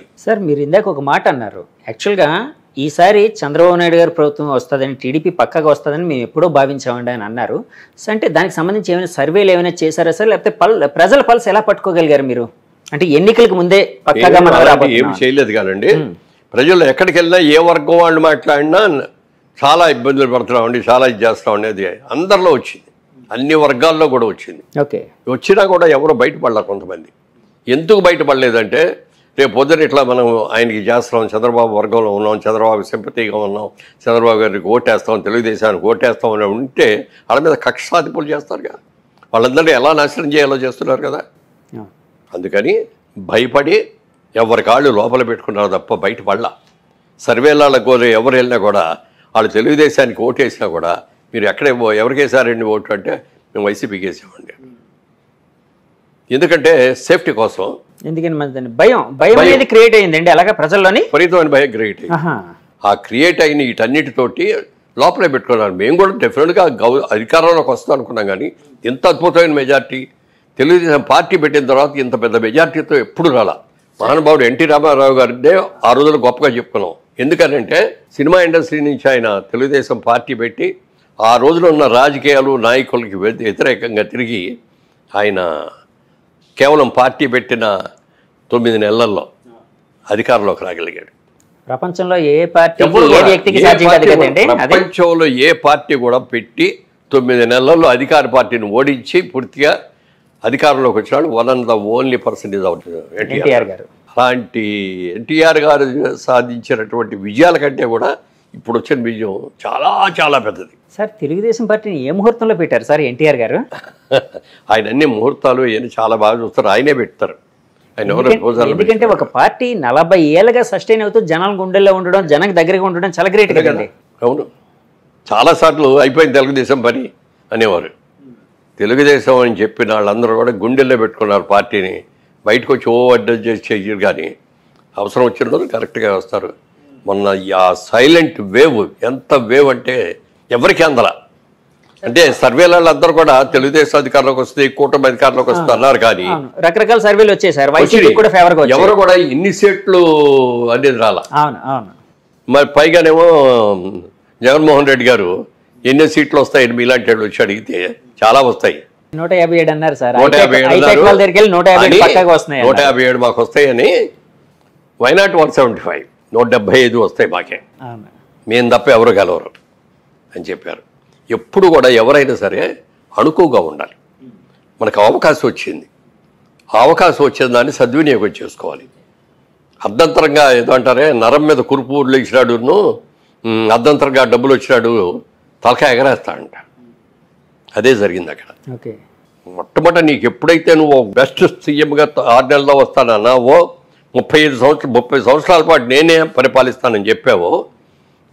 Sir మీరు ఇందాక ఒక మాట అన్నారు. యాక్చువల్గా ఈసారి చంద్రబాబు నాయుడు గారి ప్రభుత్వం వస్తుందని, టీడీపీ పక్కగా వస్తుందని మేము ఎప్పుడో భావించామండి అని అన్నారు. సో అంటే దానికి సంబంధించి ఏమైనా సర్వేలు ఏమైనా చేశారా సార్, లేకపోతే ప్రజల పల్స్ ఎలా పట్టుకోగలిగారు మీరు? అంటే ఎన్నికలకు ముందే పక్కగా ఏమి చేయలేదు కానండి. ప్రజలు ఎక్కడికి వెళ్ళినా ఏ వర్గం వాళ్ళు మాట్లాడినా చాలా ఇబ్బందులు పడుతున్నామండి, చాలా ఇది చేస్తామండి. అది అందరిలో వచ్చింది, అన్ని వర్గాల్లో కూడా వచ్చింది. ఓకే, వచ్చినా కూడా ఎవరు బయటపడలేరు. కొంతమంది ఎందుకు బయటపడలేదంటే, రేపు పొద్దున ఇట్లా మనం ఆయనకి చేస్తున్నాం, చంద్రబాబు వర్గంలో ఉన్నాం, చంద్రబాబు సింపతిగా ఉన్నాం, చంద్రబాబు గారికి ఓటేస్తాం, తెలుగుదేశానికి ఓటేస్తాం అని ఉంటే వాళ్ళ మీద కక్ష సాధింపులు చేస్తారు కదా. వాళ్ళందరినీ ఎలా నాశనం చేయాలో చేస్తున్నారు కదా. అందుకని భయపడి ఎవరి కాళ్ళు లోపల పెట్టుకున్నారు తప్ప బయటపడలా. సర్వేలకు ఎవరు వెళ్ళినా కూడా వాళ్ళు తెలుగుదేశానికి ఓటేసినా కూడా మీరు ఎక్కడే ఎవరికి వేసారండి ఓటు అంటే మేము వైసీపీకి వేసామండి. ఎందుకంటే సేఫ్టీ కోసం. ఎందుకని భయం అనేది క్రియేట్ అయ్యిందండి అలాగా ప్రజల్లోని, విపరీతమైన భయం క్రియేట్ అయ్యింది. ఆ క్రియేట్ అయిన వీటన్నిటితోటి లోపలే పెట్టుకున్నారు. మేము కూడా డెఫినెట్గా అధికారంలోకి వస్తాం అనుకున్నాం, కానీ ఇంత అద్భుతమైన మెజార్టీ తెలుగుదేశం పార్టీ పెట్టిన తర్వాత ఇంత పెద్ద మెజార్టీతో ఎప్పుడు రాలా. మహానుభావుడు ఎన్టీ రామారావు గారిదే ఆ రోజులు గొప్పగా చెప్పుకున్నాం. ఎందుకనంటే సినిమా ఇండస్ట్రీ నుంచి ఆయన తెలుగుదేశం పార్టీ పెట్టి ఆ రోజులో ఉన్న రాజకీయాలు నాయకులకి వ్యతిరేకంగా తిరిగి ఆయన కేవలం పార్టీ పెట్టిన 9 నెలల్లో అధికారంలోకి రాగలిగాడు. ప్రపంచంలో ఏ పార్టీ ప్రపంచంలో ఏ పార్టీ కూడా పెట్టి 9 నెలల్లో అధికార పార్టీని ఓడించి పూర్తిగా అధికారంలోకి వచ్చినాడు. One of the only person is NTR గారు. అలాంటి ఎన్టీఆర్ గారు సాధించినటువంటి విజయాల కంటే కూడా ఇప్పుడు వచ్చిన విజయం చాలా చాలా పెద్దది. సార్ తెలుగుదేశం పార్టీని ఏ ముహూర్తంలో పెట్టారు సార్ ఎన్టీఆర్ గారు? ఆయన అన్ని ముహూర్తాలు ఏమి చాలా బాగా చూస్తారు, ఆయనే పెడతారు. ఎందుకంటే ఒక పార్టీ 40 ఏళ్ళగా సస్టైన్ అవుతూ జనాల గుండెల్లో ఉండడం, జనానికి దగ్గరగా ఉండడం చాలా గ్రేట్ కదండి. అవును, చాలాసార్లు అయిపోయింది తెలుగుదేశం పని అనేవారు. తెలుగుదేశం అని చెప్పిన వాళ్ళందరూ కూడా గుండెల్లో పెట్టుకున్నారు పార్టీని. బయటకు వచ్చి అడ్జస్ట్ చేసి చెయ్యరు, కానీ అవసరం వచ్చిన రోజు కరెక్ట్గా వస్తారు. మొన్న ఆ సైలెంట్ వేవ్, ఎంత వేవ్ అంటే ఎవరికి అందల. అంటే సర్వేల అందరూ కూడా తెలుగుదేశం అధికారంలోకి వస్తే, కూటమి అధికారంలోకి వస్తే అన్నారు, కానీ రకరకాల సర్వేలు వచ్చేసారు. ఎవరు కూడా ఇన్ని సీట్లు అనేది రాలా. మరి పైగానేమో జగన్మోహన్ రెడ్డి గారు ఎన్ని సీట్లు వస్తాయని మీలాంటి వాళ్ళు వచ్చి అడిగితే చాలా వస్తాయి. 157 అన్నారు సార్. 157 మాకు వస్తాయని. వైనాట్ 175, 175 వస్తాయి మాకే, మేము తప్ప ఎవరు గెలవరు అని చెప్పారు. ఎప్పుడు కూడా ఎవరైనా సరే అణుకుగా ఉండాలి. మనకు అవకాశం వచ్చింది, అవకాశం వచ్చిన దాన్ని సద్వినియోగం చేసుకోవాలి. అర్ధంతరంగా ఏదో అంటారే, నరం మీద కురుపూర్లు ఇచ్చినాడును అర్ధంతరంగా డబ్బులు వచ్చినాడు తలకాయ ఎగరేస్తాడంట. అదే జరిగింది అక్కడ. మొట్టమొదటి నీకు ఎప్పుడైతే నువ్వు బెస్ట్ సీఎంగా 6 నెలల్లో వస్తానన్నా, 30 సంవత్సరాల పాటు నేనే పరిపాలిస్తానని చెప్పావో,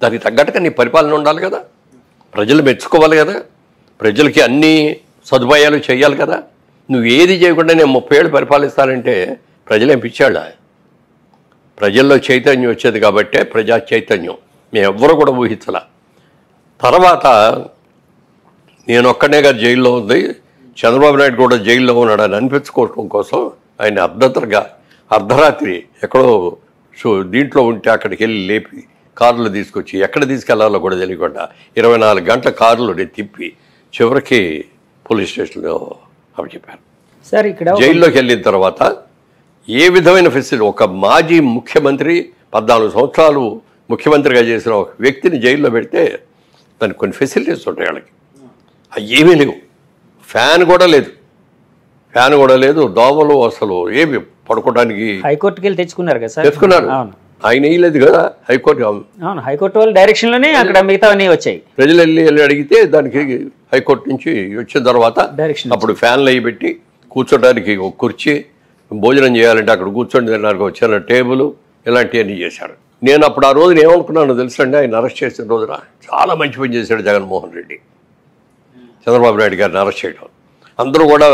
దానికి తగ్గట్టుగా నీ పరిపాలన ఉండాలి కదా. ప్రజలు మెచ్చుకోవాలి కదా, ప్రజలకి అన్ని సదుపాయాలు చేయాలి కదా. నువ్వు ఏది చేయకుండా నేను 30 ఏళ్ళు పరిపాలిస్తానంటే ప్రజలేం పిచ్చాళ్ళ. ప్రజల్లో చైతన్యం వచ్చేది కాబట్టే ప్రజా చైతన్యం మేము ఎవ్వరూ కూడా ఊహించాల. తర్వాత నేను ఒక్కనే గారు జైల్లో ఉంది, చంద్రబాబు నాయుడు కూడా జైల్లో ఉన్నాడని అనిపించుకోవడం కోసం ఆయన అర్ధరాత్రి ఎక్కడో దీంట్లో ఉంటే అక్కడికి వెళ్ళి లేపి కారులో తీసుకొచ్చి ఎక్కడ తీసుకెళ్లాలో కూడా తెలియకుండా 24 గంటల కారులో తిప్పి చివరికి పోలీస్ స్టేషన్లో అప్పచెప్పారు. సార్ ఇక్కడ జైల్లోకి వెళ్ళిన తర్వాత ఏ విధమైన ఫెసిలిటీ, ఒక మాజీ ముఖ్యమంత్రి 14 సంవత్సరాలు ముఖ్యమంత్రిగా చేసిన ఒక వ్యక్తిని జైల్లో పెడితే దానికి కొన్ని ఫెసిలిటీస్ ఉంటాయి. వాళ్ళకి అవి ఏమీ లేవు. ఫ్యాన్ కూడా లేదు, దోమలు అసలు ఏమి పడుకోవడానికి. హైకోర్టుకి వెళ్ళి తెచ్చుకున్నారు కదా సార్? తెచ్చుకున్నారు, ఆయన వేయలేదు కదా హైకోర్టు. హైకోర్టు వాళ్ళ డైరెక్షన్ లోనే అక్కడ మిగతావన్నీ వచ్చాయి. ప్రజలు వెళ్ళి అడిగితే దానికి హైకోర్టు నుంచి వచ్చిన తర్వాత అప్పుడు ఫ్యాన్లు అవి పెట్టి కూర్చోడానికి ఒక కుర్చీ, భోజనం చేయాలంటే అక్కడ కూర్చొని తినడానికి వచ్చిన టేబుల్, ఇలాంటివన్నీ చేశారు. నేను అప్పుడు ఆ రోజున ఏమనుకున్నాను తెలుసండి, ఆయన అరెస్ట్ చేసిన రోజున చాలా మంచి పని చేశాడు జగన్మోహన్ రెడ్డి చంద్రబాబు నాయుడు గారిని అరెస్ట్ చేయడం. అందరూ కూడా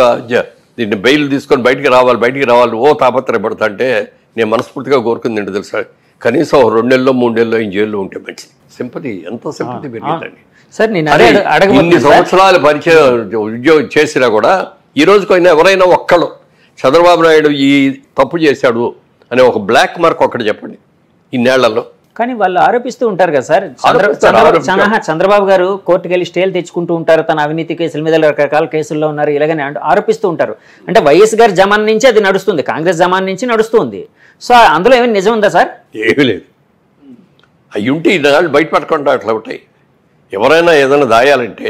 దీన్ని బెయిల్ తీసుకొని బయటికి రావాలి ఓ తాపత్రయపడతా అంటే నేను మనస్ఫూర్తిగా కోరుకుంది ఏంటో తెలుసా, కనీసం 2 నెలల్లో 3 నెలల్లో ఈ జైల్లో ఉంటే మంచిది. సింపతి, ఎంత సింపతి పెరిగిందండి. ఇన్ని సంవత్సరాలు పరిచయం ఉద్యోగం చేసినా కూడా ఈ రోజుకైనా ఎవరైనా ఒక్కళ్ళు చంద్రబాబు నాయుడు ఈ తప్పు చేశాడు, అనే ఒక బ్లాక్ మార్క్ ఒకటి చెప్పండి ఇన్నేళ్లలో. కానీ వాళ్ళు ఆరోపిస్తూ ఉంటారు కదా సార్, చంద్రబాబు గారు కోర్టుకు వెళ్ళి స్టేలు తెచ్చుకుంటూ ఉంటారు, తన అవినీతి కేసుల మీద రకరకాల కేసుల్లో ఉన్నారు ఇలాగని ఆరోపిస్తూ ఉంటారు. అంటే వైఎస్ గారి జమాన్ నుంచి అది నడుస్తుంది, కాంగ్రెస్ జమాన్ నుంచి నడుస్తుంది. సో అందులో ఏమైనా నిజం ఉందా సార్? ఏమీ లేదు. అవి ఉంటే ఇన్నాళ్ళు బయట పడకుండా అట్లా ఉంటాయి. ఎవరైనా ఏదైనా దాయాలంటే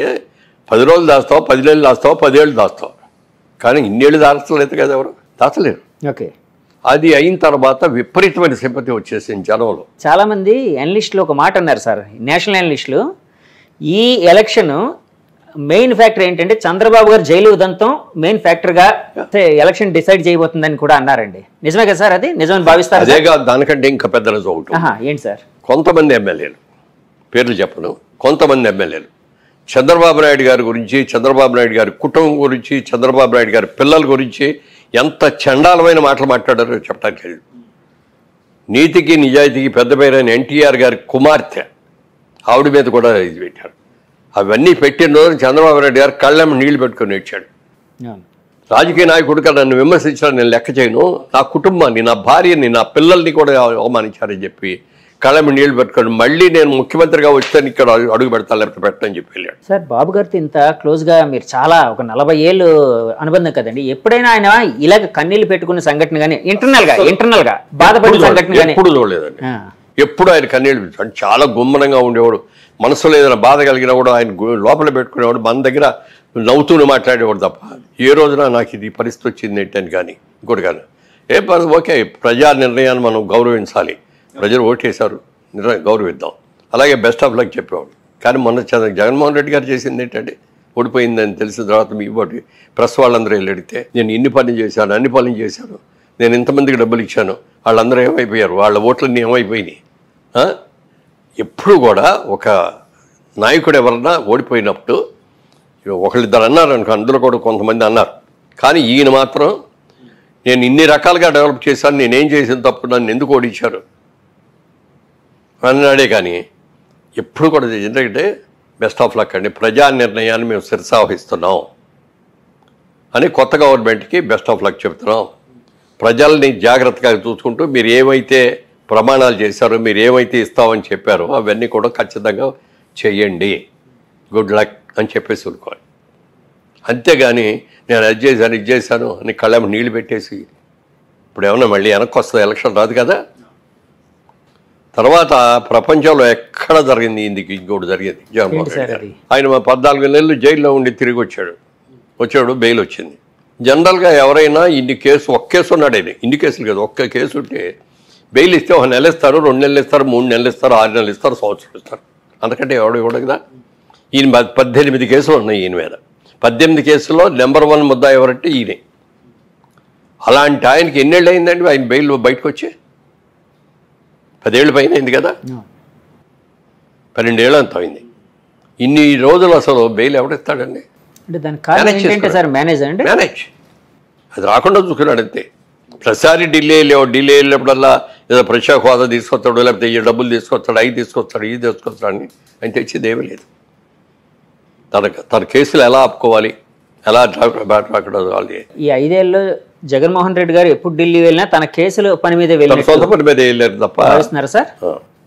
10 రోజులు దాస్తావు, 10 నెలలు దాస్తావు, 10 ఏళ్ళు దాస్తావు. కానీ ఇన్నేళ్ళు దాచలేదు కదా, ఎవరు దాచలేరు. ఓకే. అది అయిన తర్వాత విపరీతమైన సింపతి వచ్చేసింది జనంలో. చాలా మంది ఎనలిస్టులు ఒక మాట అన్నారు సార్, నేషనల్ ఎనలిస్టులు, ఈ ఎలక్షన్ మెయిన్ ఫ్యాక్టర్ ఏంటంటే చంద్రబాబు గారు జైలు ఉదంతం మెయిన్ ఫ్యాక్టర్గా ఎలక్షన్ డిసైడ్ చేయబోతుందని కూడా అన్నారండి. నిజమే కదా సార్? అది నిజమని భావిస్తారు? అదే కాదు, దానికంటే ఇంకా పెద్ద రోజు ఒకటి. ఏంటి సార్? కొంతమంది ఎమ్మెల్యేలు, పేర్లు చెప్పను, కొంతమంది ఎమ్మెల్యేలు చంద్రబాబు నాయుడు గారి గురించి, చంద్రబాబు నాయుడు గారి కుటుంబం గురించి, చంద్రబాబు నాయుడు గారి పిల్లల గురించి ఎంత చండాలమైన మాటలు మాట్లాడారో చెప్పడానికి లేదు. నీతికి నిజాయితీకి పెద్ద పేరైన ఎన్టీఆర్ గారి కుమార్తె ఆవిడ మీద కూడా ఇది పెట్టారు. అవన్నీ పెట్టిన రోజు చంద్రబాబు నాయుడు గారు కళ్ళెం నీళ్లు పెట్టుకొని ఇచ్చాడు. రాజకీయ నాయకుడిగా నన్ను విమర్శించాలని నేను లెక్క చేయను, నా కుటుంబాన్ని, నా భార్యని, నా పిల్లల్ని కూడా అవమానించారని చెప్పి కళ్ళెం నీళ్లు పెట్టుకొని మళ్ళీ నేను ముఖ్యమంత్రిగా వచ్చాను ఇక్కడ అడుగు పెడతాను లేకపోతే పెట్టని చెప్పి వెళ్ళాడు. సార్ బాబు గారితో ఇంత క్లోజ్గా మీరు చాలా ఒక 40 ఏళ్ళు అనుబంధం కదండి, ఎప్పుడైనా ఆయన ఇలాగ కన్నీళ్ళు పెట్టుకున్న సంఘటన కానీ ఇంటర్నల్ గా బాధపడిన సంఘటన కానీ ఎప్పుడు చూడలేదండి. ఎప్పుడు ఆయన కన్నీళ్ళు పెట్టాడు. చాలా గుమ్మనంగా ఉండేవాడు. మనసులో ఏదైనా బాధ కలిగినా కూడా ఆయన లోపల పెట్టుకునేవాడు. మన దగ్గర నవ్వుతూనే మాట్లాడేవాడు తప్ప ఏ రోజున నాకు ఇది పరిస్థితి వచ్చింది ఏంటని కానీ ఇంకోటి కానీ ఓకే, ప్రజా నిర్ణయాన్ని మనం గౌరవించాలి, ప్రజలు ఓటేశారు, గౌరవిద్దాం, అలాగే బెస్ట్ ఆఫ్ లక్ చెప్పేవాడు. కానీ మొన్న జగన్మోహన్ రెడ్డి గారు చేసింది ఏంటంటే ఓడిపోయిందని తెలిసిన తర్వాత మీ బట్టి ప్రెస్ వాళ్ళందరూ వెళ్ళి అడిగితే నేను ఇన్ని పనులు చేశాను, అన్ని పనులు చేశాను, నేను ఇంతమందికి డబ్బులు ఇచ్చాను, వాళ్ళందరూ ఏమైపోయారు, వాళ్ళ ఓట్లన్నీ ఏమైపోయినాయి. ఎప్పుడు కూడా ఒక నాయకుడు ఎవరన్నా ఓడిపోయినప్పుడు ఒకళ్ళిద్దరు అన్నారు అనుకో, అందులో కూడా కొంతమంది అన్నారు, కానీ ఈయన మాత్రం నేను ఇన్ని రకాలుగా డెవలప్ చేశాను, నేనేం చేసిన తప్పు, నన్ను ఎందుకు ఓడించారు అన్నాడే. కానీ ఎప్పుడు కూడా ఎందుకంటే బెస్ట్ ఆఫ్ లక్ అండి, ప్రజా నిర్ణయాన్ని మేము శిరసావహిస్తున్నాం అని కొత్త గవర్నమెంట్కి బెస్ట్ ఆఫ్ లక్ చెప్తున్నాం. ప్రజల్ని జాగ్రత్తగా చూసుకుంటూ మీరు ఏమైతే ప్రమాణాలు చేశారో, మీరు ఏమైతే ఇస్తామని చెప్పారో అవన్నీ కూడా ఖచ్చితంగా చెయ్యండి, గుడ్ లక్ అని చెప్పేసి అనుకోవాలి. అంతేగాని నేను అది చేశాను ఇది చేశాను అని కళ్ళెం నీళ్ళు పెట్టేసి ఇప్పుడు ఏమన్నా మళ్ళీ వెనక్కి వస్తుంది, ఎలక్షన్ రాదు కదా. తర్వాత ప్రపంచంలో ఎక్కడ జరిగింది ఇంకోటి జరిగింది. జగన్మోహన్ రెడ్డి గారు ఆయన 14 నెలలు జైల్లో ఉండి తిరిగి వచ్చాడు, బెయిల్ వచ్చింది. జనరల్గా ఎవరైనా ఒక్క కేసు ఉన్నాడు, ఆయన ఇన్ని కేసులు కదా, ఒక్క కేసు ఉంటే బెయిల్ ఇస్తే 1 నెల ఇస్తారు, 2 నెలలు ఇస్తారు, 3 నెలలు ఇస్తారు, 6 నెలలు ఇస్తారు, సంవత్సరం ఇస్తారు, అంతకంటే ఎవడు ఇవ్వడు కదా. ఈయన 18 కేసులు ఉన్నాయి ఈయన మీద. 18 కేసుల్లో నెంబర్ 1 ముద్దా ఎవరంటే ఈయనే. అలాంటి ఆయనకి ఎన్నేళ్ళు అయిందండి ఆయన బెయిల్ బయటకు వచ్చి? 10 ఏళ్ళ పైన అయింది కదా, 12 ఏళ్ళు అంత అయింది. ఇన్ని రోజులు అసలు బెయిల్ ఎవడిస్తాడండి? మేనేజ్ అది రాకుండా చూసుకున్నాడు అంతే. ప్రతిసారి ఢిల్లీ వెళ్ళినప్పుడల్లా ఏదో ప్రత్యేక హోదా తీసుకొస్తాడు, లేకపోతే ఈ డబ్బులు తీసుకొస్తాడు, అవి తీసుకొస్తాడు, ఇది తీసుకొస్తాడు అని ఆయన తెచ్చేది ఏమీ లేదు. తన కేసులు ఎలా ఆపుకోవాలి, ఎలా వాళ్ళు. ఈ 5 ఏళ్ళు జగన్మోహన్ రెడ్డి గారు ఎప్పుడు ఢిల్లీ వెళ్ళినా తన కేసులు పని మీద సొంత పని మీద వెళ్ళారు తప్ప భావిస్తున్నారు సార్.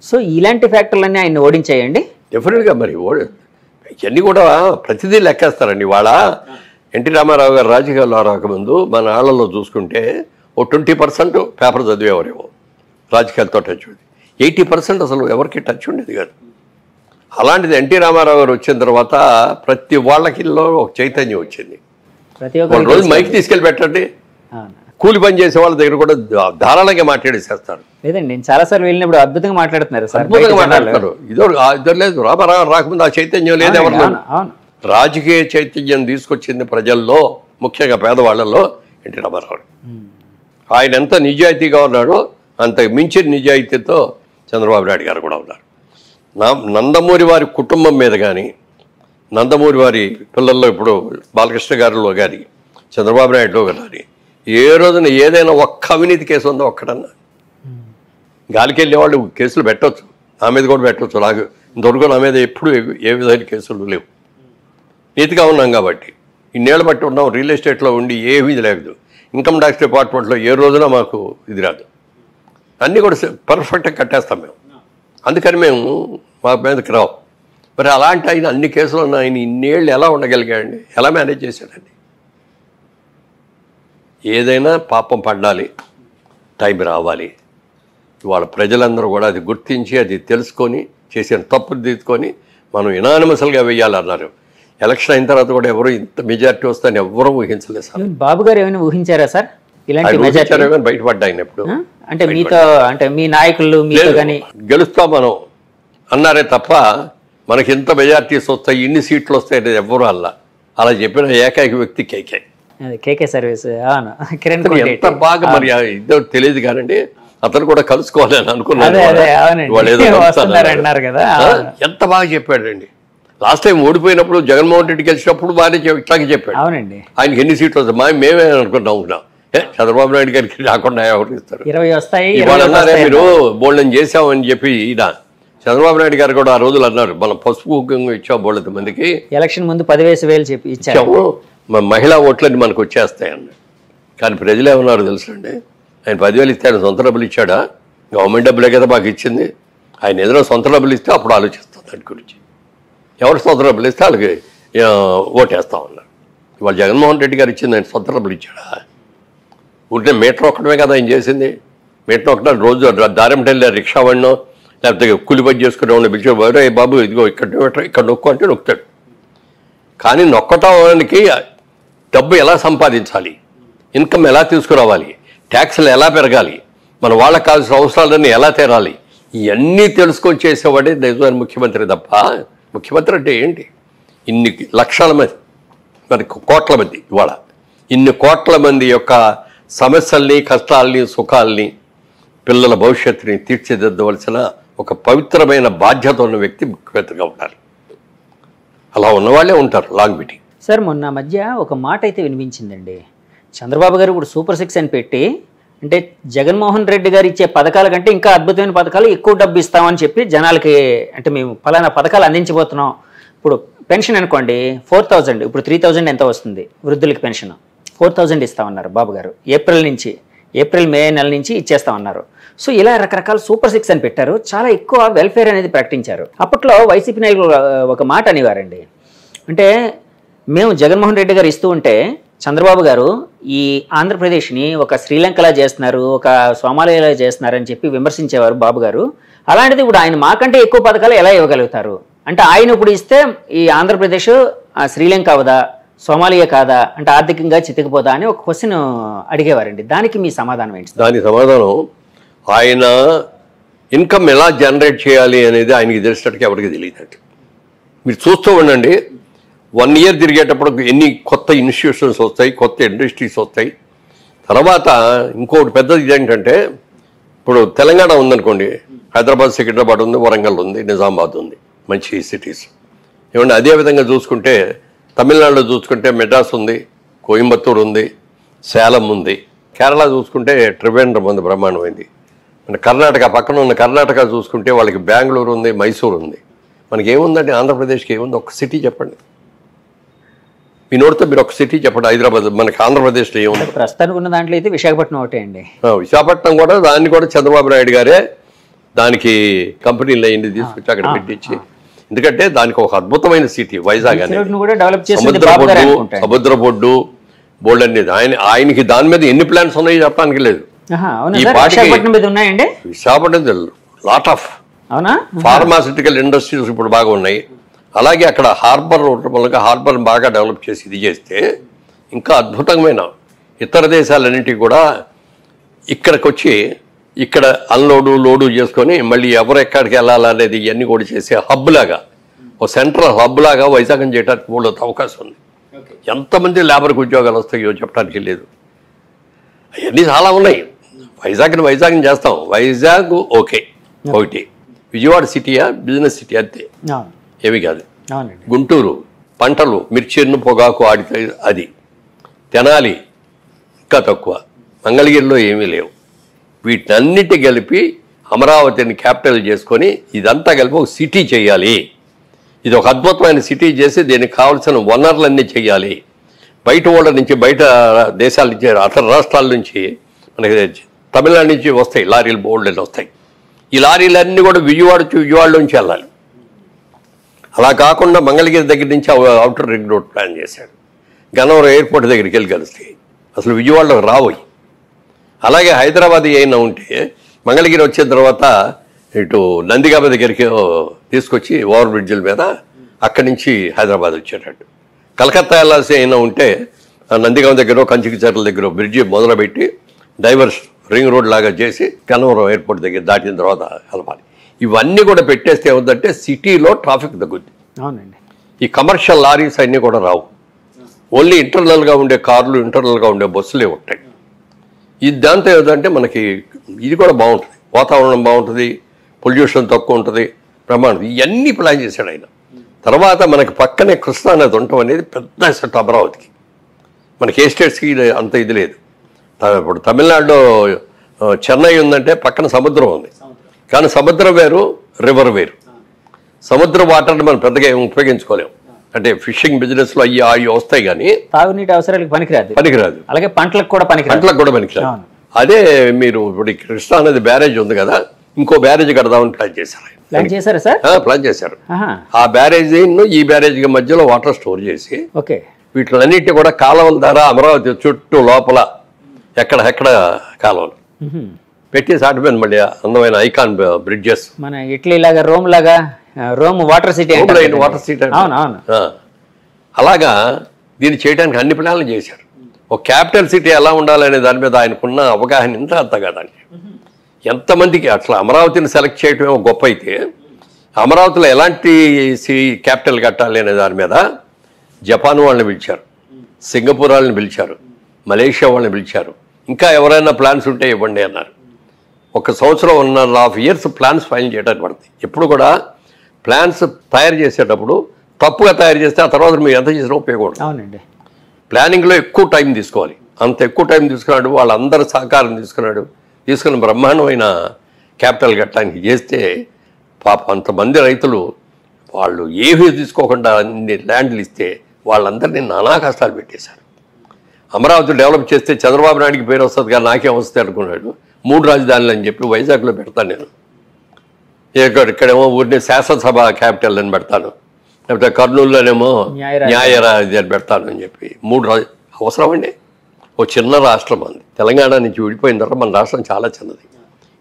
సో ఇలాంటి ఫ్యాక్టర్లన్నీ ఆయన ఓడించాయండి డెఫినెట్గా. మరి ఇవన్నీ కూడా ప్రతిదీ లెక్కేస్తారండి. వాళ్ళ ఎన్టీ రామారావు గారు రాజకీయాల్లో రాకముందు మన ఆళ్లలో చూసుకుంటే ఓ 20% పేపర్ చదివేవారేమో, రాజకీయాలతో టచ్ ఉంది. 80% అసలు ఎవరికి టచ్ ఉండేది కాదు. అలాంటిది ఎన్టీ రామారావు గారు వచ్చిన తర్వాత ప్రతి వాళ్ళకిలో ఒక చైతన్యం వచ్చింది. రోజు మైక్ తీసుకెళ్ళి పెట్టండి, కూలి పని చేసే వాళ్ళ దగ్గర కూడా ధారాళంగా మాట్లాడేసేస్తారు. లేదండి, నేను చాలాసార్లు వెళ్ళినప్పుడు అద్భుతంగా మాట్లాడుతున్నారు, అద్భుతంగా మాట్లాడతారు. ఇద్దరు లేదు, రామారావు రాకముందు ఆ చైతన్యం లేదు ఎవరు. రాజకీయ చైతన్యం తీసుకొచ్చింది ప్రజల్లో, ముఖ్యంగా పేదవాళ్లలో ఎన్టీ రామారావు. ఆయన ఎంత నిజాయితీగా ఉన్నాడో అంత మించిన నిజాయితీతో చంద్రబాబు నాయుడు గారు కూడా ఉన్నారు. నందమూరి వారి కుటుంబం మీద కానీ, నందమూరి వారి పిల్లల్లో ఇప్పుడు బాలకృష్ణ గారిలో కానీ, చంద్రబాబు నాయుడులో కానీ ఏ రోజున ఏదైనా ఒక్క అవినీతి కేసు ఉందో ఒక్కడన్నా. గాలికి వెళ్ళే వాళ్ళు కేసులు పెట్టవచ్చు, నా మీద కూడా పెట్టవచ్చు. నాకు ఇంతవరకు నా మీద ఎప్పుడు ఏ విధమైన కేసులు లేవు. నీతిగా ఉన్నాం కాబట్టి, ఇన్నేళ్ళు బట్టి ఉన్నాం. రియల్ ఎస్టేట్లో ఉండి ఏమీ లేదు, ఇన్కమ్ ట్యాక్స్ డిపార్ట్మెంట్లో ఏ రోజున మాకు ఇది రాదు. అన్నీ కూడా పర్ఫెక్ట్గా కట్టేస్తాం మేము. అందుకని మేము మా మీదకి రావు. మరి అలాంటి ఆయన అన్ని కేసులు ఉన్న ఆయన ఇన్నేళ్ళు ఎలా ఉండగలిగాడండి? ఎలా మేనేజ్ చేశాడండి? ఏదైనా పాపం పడాలి, టైం రావాలి. ఇవాళ ప్రజలందరూ కూడా అది గుర్తించి అది తెలుసుకొని చేసిన తప్పులు తీసుకొని మనం యునానిమస్గా వెయ్యాలన్నారు. ఎలక్షన్ అయిన తర్వాత కూడా ఎవరు ఇంత మెజారిటీ వస్తుందని ఎవరూ ఊహించలేదు సార్. బాబు గారు ఏమైనా ఊహించారా సార్ ఇలాంటి మెజారిటీ? బయటపడ్డాయి ఇప్పుడు అంటే మీతో, అంటే మీ నాయకులు మీతో కానీ గెలుస్తాం మనం అన్నారే తప్ప మనకి ఎంత మెజారిటీస్ వస్తాయి, ఇన్ని సీట్లు వస్తాయి అనేది ఎవ్వరూ అలా చెప్పిన ఏకైక వ్యక్తి కేకే. కేకే సర్వీస్. అవును, కిరణ్ ఎంత బాగా మరి ఇద్దరు తెలియదు కానండి. అతను కూడా కలుసుకోవాలని అనుకున్నాను. ఎంత బాగా చెప్పాడండి. లాస్ట్ టైం ఓడిపోయినప్పుడు జగన్మోహన్ రెడ్డి గెలిచినప్పుడు బాగానే ఇట్లాగే చెప్పాడు. అవునండి, ఆయనకి ఎన్ని సీట్లు వస్తాయి మేమే అనుకున్నాం. చంద్రబాబు నాయుడు గారికి రాకుండా ఎవరు ఇస్తారు? 20 వస్తాయి. ఇవాళ అన్నారే మీరు బోల్డని చేసామని చెప్పి ఈయన చంద్రబాబు నాయుడు గారు కూడా ఆ రోజులు అన్నారు, మనం పసుపు కుంకుమ ఇచ్చాం బోల్డ్ మందికి, ఎలక్షన్ ముందు 10,000 చెప్పి ఇచ్చాము, మహిళా ఓట్లన్నీ మనకు వచ్చేస్తాయన్న. కానీ ప్రజలు ఏమన్నారు తెలుసండి? ఆయన 10,000 ఇస్తే ఆయన సొంత డబ్బులు ఇచ్చాడా? గవర్నమెంట్ డబ్బులే కదా మాకు ఇచ్చింది. ఆయన ఏదైనా సొంత డబ్బులు ఇస్తే అప్పుడు ఆలోచిస్తాం దాని గురించి. ఎవరు సొంత డబ్బులు ఇస్తే వాళ్ళకి ఓటేస్తా ఉన్నారు. ఇవాళ జగన్మోహన్ రెడ్డి గారు ఇచ్చింది ఆయన సొంత డబ్బులు ఇచ్చాడా? ఉంటే మీటర్ ఒక్కడమే కదా ఆయన చేసింది. మీటర్ ఒక్కట రోజు దారింటి వెళ్ళి రిక్షా వాడినో లేకపోతే కూలి పని చేసుకునే వాడిని పిలిచి బాబు ఇదిగో ఇక్కడ నొక్కు అంటే నొక్కుతాడు. కానీ నొక్కటానికి డబ్బు ఎలా సంపాదించాలి, ఇన్కమ్ ఎలా తీసుకురావాలి, ట్యాక్స్లు ఎలా పెరగాలి, మన వాళ్ళకి కావాల్సిన అవసరాలన్నీ ఎలా తీరాలి, ఇవన్నీ తెలుసుకొని చేసేవాడే నిజమైన ముఖ్యమంత్రి తప్ప ముఖ్యమంత్రి అంటే ఏంటి? ఇన్ని లక్షల మంది, మరి కోట్ల మంది, ఇవాళ ఇన్ని కోట్ల మంది యొక్క సమస్యల్ని, కష్టాలని, సుఖాలని, పిల్లల భవిష్యత్తుని తీర్చిదిద్దవలసిన ఒక పవిత్రమైన బాధ్యత ఉన్న వ్యక్తి ముఖ్యమంత్రిగా ఉండాలి. అలా ఉన్నవాళ్లే ఉంటారు లాంగ్ మీటింగ్. సార్ మొన్న మధ్య ఒక మాట అయితే వినిపించిందండి, చంద్రబాబు గారు ఇప్పుడు సూపర్ 6 అని పెట్టి, అంటే జగన్మోహన్ రెడ్డి గారు ఇచ్చే పథకాల కంటే ఇంకా అద్భుతమైన పథకాలు ఎక్కువ డబ్బు ఇస్తామని చెప్పి జనాలకి, అంటే మేము ఫలానా పథకాలు అందించబోతున్నాం. ఇప్పుడు పెన్షన్ అనుకోండి 4,000, ఇప్పుడు 3,000 ఎంత వస్తుంది వృద్ధులకి పెన్షన్, 4,000 ఇస్తామన్నారు బాబు గారు. ఏప్రిల్ మే నెల నుంచి ఇచ్చేస్తామన్నారు. సో ఇలా రకరకాల సూపర్ 6 అని పెట్టారు. చాలా ఎక్కువ వెల్ఫేర్ అనేది ప్రకటించారు. అప్పట్లో వైసీపీ నాయకులు ఒక మాట అనేవారండి, అంటే మేము జగన్మోహన్ రెడ్డి గారు ఇస్తూ ఉంటే చంద్రబాబు గారు ఈ ఆంధ్రప్రదేశ్ని ఒక శ్రీలంకలా చేస్తున్నారు, ఒక సోమాలియాలా చేస్తున్నారు అని చెప్పి విమర్శించేవారు బాబు గారు. అలాంటిది ఇప్పుడు ఆయన మాకంటే ఎక్కువ పథకాలు ఎలా ఇవ్వగలుగుతారు? అంటే ఆయన ఇప్పుడు ఇస్తే ఈ ఆంధ్రప్రదేశ్ శ్రీలంక అవదా, సోమాలియా కాదా, అంటే ఆర్థికంగా చితికిపోదా అని ఒక క్వశ్చన్ అడిగేవారండి. దానికి మీ సమాధానం ఏంటి? దాని సమాధానం, ఆయన ఇన్కమ్ ఎలా జనరేట్ చేయాలి అనేది ఆయనకి తెలిసినట్టుగా ఎవరికి తెలియదండి. మీరు చూస్తూ ఉండండి, 1 year తిరిగేటప్పుడు ఎన్ని కొత్త ఇన్స్టిట్యూషన్స్ వస్తాయి, కొత్త ఇండస్ట్రీస్ వస్తాయి. తర్వాత ఇంకోటి పెద్దది ఏంటంటే, ఇప్పుడు తెలంగాణ ఉందనుకోండి, హైదరాబాద్, సికింద్రాబాద్ ఉంది, వరంగల్ ఉంది, నిజామాబాద్ ఉంది, మంచి సిటీస్. ఏమంటే అదేవిధంగా చూసుకుంటే తమిళనాడులో చూసుకుంటే మెడ్రాస్ ఉంది, కోయంబత్తూరు ఉంది, సేలం ఉంది. కేరళ చూసుకుంటే ట్రివేంద్రం ఉంది, బ్రహ్మాండమైంది. మన కర్ణాటక పక్కన ఉన్న కర్ణాటక చూసుకుంటే వాళ్ళకి బెంగళూరు ఉంది, మైసూరు ఉంది. మనకి ఏముందండి? ఆంధ్రప్రదేశ్కి ఏముంది? ఒక సిటీ చెప్పండి. మీ నోటితో మీరు ఒక సిటీ చెప్పండి. హైదరాబాద్, మనకి ఆంధ్రప్రదేశ్లో ఏముంది? ప్రస్తుతానికి ఉన్న దాంట్లో అయితే విశాఖపట్నం ఒకటే అండి. విశాఖపట్నం కూడా, దాన్ని కూడా చంద్రబాబు నాయుడు గారే దానికి కంపెనీలు అయ్యింది తీసుకొచ్చి అక్కడ పెట్టించి, ఎందుకంటే దానికి ఒక అద్భుతమైన సిటీ వైజాగ్ అనేది. సముద్ర బొడ్డు బోల్డ్ అనేది ఆయనకి దాని మీద ఎన్ని ప్లాన్స్ ఉన్నాయో చెప్పడానికి లేదు. ఈ Visakhapatnam lot of pharmaceutical industries ఇప్పుడు బాగా ఉన్నాయి. అలాగే అక్కడ హార్బర్ మూలంగా హార్బర్ బాగా డెవలప్ చేసి ఇది చేస్తే ఇంకా అద్భుతమైన ఇతర దేశాలన్నింటికి కూడా ఇక్కడికి వచ్చి ఇక్కడ అన్లోడు లోడు చేసుకొని మళ్ళీ ఎవరు ఎక్కడికి వెళ్ళాలనేది ఇవన్నీ కూడా చేసే హబ్ లాగా, ఒక సెంట్రల్ హబ్ లాగా వైజాగ్ చేయడానికి కూడా అవకాశం ఉంది. ఎంతమంది లేబర్కి ఉద్యోగాలు వస్తాయో చెప్పడానికి లేదు. అవన్నీ చాలా ఉన్నాయి. వైజాగ్ని చేస్తాం. వైజాగ్ ఓకే ఒకటి. విజయవాడ సిటీయా బిజినెస్ సిటీ అంతే, ఏమి కాదు. గుంటూరు పంటలు, మిర్చిను, పొగాకు ఆడితే అది. తెనాలి ఇంకా తక్కువ. మంగళగిరిలో ఏమీ లేవు. వీటన్నిటి కలిపి అమరావతిని క్యాపిటల్ చేసుకొని ఇదంతా కలిపి ఒక సిటీ చేయాలి. ఇది ఒక అద్భుతమైన సిటీ చేసి దీనికి కావాల్సిన వనరులన్నీ చేయాలి. బయట వాళ్ళ నుంచి, బయట దేశాల నుంచి, అతర రాష్ట్రాల నుంచి మనకి తమిళనాడు నుంచి వస్తాయి లారీలు, బోల్డ్లు వస్తాయి. ఈ లారీలన్నీ కూడా విజయవాడ నుంచి వెళ్ళాలి. అలా కాకుండా మంగళగిరి దగ్గర నుంచి అవుటర్ రింగ్ రోడ్ ప్లాన్ చేశాడు. గన్నవరం ఎయిర్పోర్ట్ దగ్గరికి వెళ్ళి కలుస్తాయి, అసలు విజయవాడలోకి రాబోయి. అలాగే హైదరాబాద్ అయినా ఉంటే మంగళగిరి వచ్చిన తర్వాత ఇటు నందిగామ దగ్గరికి తీసుకొచ్చి ఓవర్ బ్రిడ్జిల మీద అక్కడి నుంచి హైదరాబాద్ వచ్చేటట్టు. కలకత్తా వెళ్ళాల్సి అయినా ఉంటే నందిగామ దగ్గర కంచికిచర్ల దగ్గర బ్రిడ్జి మొదలుపెట్టి డైవర్స్ రింగ్ రోడ్ లాగా చేసి గన్నవరం ఎయిర్పోర్ట్ దగ్గర దాటిన తర్వాత కలపాలి. ఇవన్నీ కూడా పెట్టేస్తే ఏముందంటే సిటీలో ట్రాఫిక్ తగ్గుద్ది. అవునండి. ఈ కమర్షియల్ లారీస్ అన్నీ కూడా రావు. ఓన్లీ ఇంటర్నల్గా ఉండే కార్లు, ఇంటర్నల్గా ఉండే బస్సులే ఉంటాయి. ఇది దాంతో ఏదంటే మనకి ఇది కూడా బాగుంటుంది, వాతావరణం బాగుంటుంది, పొల్యూషన్ తక్కువ ఉంటుంది, ప్రమాణం. ఇవన్నీ ప్లాన్ చేశాడు ఆయన. తర్వాత మనకి పక్కనే కృష్ణా నది ఉండటం అనేది పెద్ద అసెట్ అమరావతికి. మనకి ఏ స్టేట్స్కి అంత ఇది లేదు. ఇప్పుడు తమిళనాడులో చెన్నై ఉందంటే పక్కన సముద్రం ఉంది, కానీ సముద్రం వేరు, రివర్ వేరు. సముద్ర వాటర్ని మనం పెద్దగా ఏమి ఉపయోగించుకోలేము. అంటే ఫిషింగ్ బిజినెస్లో అవి వస్తాయి, కానీ తాగునీటి అవసరాలకు పనికిరాదు. అలాగే పంటలకు కూడా పనికిరాదు. అదే మీరు ఇప్పుడు కృష్ణా అనేది బ్యారేజ్ ఉంది కదా, ఇంకో బ్యారేజ్ కడదామని ప్లాన్ చేశారు సార్. ప్లాన్ చేశారు. ఆ బ్యారేజ్ ఈ బ్యారేజ్ మధ్యలో వాటర్ స్టోర్ చేసి వీటిలన్నిటి కూడా కాలువల ద్వారా అమరావతి చుట్టూ లోపల ఎక్కడ కాలువలు పెట్టి సాటిపోయిన మళ్ళీ అందమైన ఐకాన్ బ్రిడ్జెస్. మన ఇటలీ లాగా రోమ్ వాటర్ సిటీ. అలాగా దీన్ని చేయడానికి అన్ని ప్లాన్లు చేశారు. ఒక క్యాపిటల్ సిటీ ఎలా ఉండాలనే దాని మీద ఆయనకున్న అవగాహన ఇంత అంత కదండి. ఎంతమందికి అట్లా అమరావతిని సెలెక్ట్ చేయటమే గొప్ప అయితే, అమరావతిలో ఎలాంటి క్యాపిటల్ కట్టాలి అనే దాని మీద జపాన్ వాళ్ళని పిలిచారు, సింగపూర్ వాళ్ళని పిలిచారు, మలేషియా వాళ్ళని పిలిచారు. ఇంకా ఎవరైనా ప్లాన్స్ ఉంటే ఇవ్వండి అన్నారు. 1 సంవత్సరం 1.5 years ప్లాన్స్ ఫైల్ చేయడానికి పడుతుంది. ఎప్పుడు కూడా ప్లాన్స్ తయారు చేసేటప్పుడు తప్పుగా తయారు చేస్తే ఆ తర్వాత మీరు ఎంత చేసినా ఉపయోగపడదు. అవునండి. ప్లానింగ్లో ఎక్కువ టైం తీసుకోవాలి. అంత ఎక్కువ టైం తీసుకున్నాడు, వాళ్ళందరూ సహకారం తీసుకుని బ్రహ్మాండమైన క్యాపిటల్ కట్టడానికి చేస్తే పాప అంతమంది రైతులు వాళ్ళు ఏమీ తీసుకోకుండా అన్ని ల్యాండ్లు ఇస్తే వాళ్ళందరినీ నానా కష్టాలు పెట్టేశారు. అమరావతి డెవలప్ చేస్తే చంద్రబాబు నాయుడికి పేరు వస్తుంది కానీ నాకేం వస్తుంది అనుకున్నాడు. 3 రాజధానులు అని చెప్పి వైజాగ్లో పెడతాను నేను, ఇక్కడేమో ఊరిని శాసనసభ క్యాపిటల్ అని పెడతాను, లేకపోతే కర్నూలులోనేమో న్యాయరాజు అని పెడతాను అని చెప్పి 3 అవసరం అండి. ఓ చిన్న రాష్ట్రం అంది. తెలంగాణ నుంచి విడిపోయిన తర్వాత మన రాష్ట్రం చాలా చిన్నది.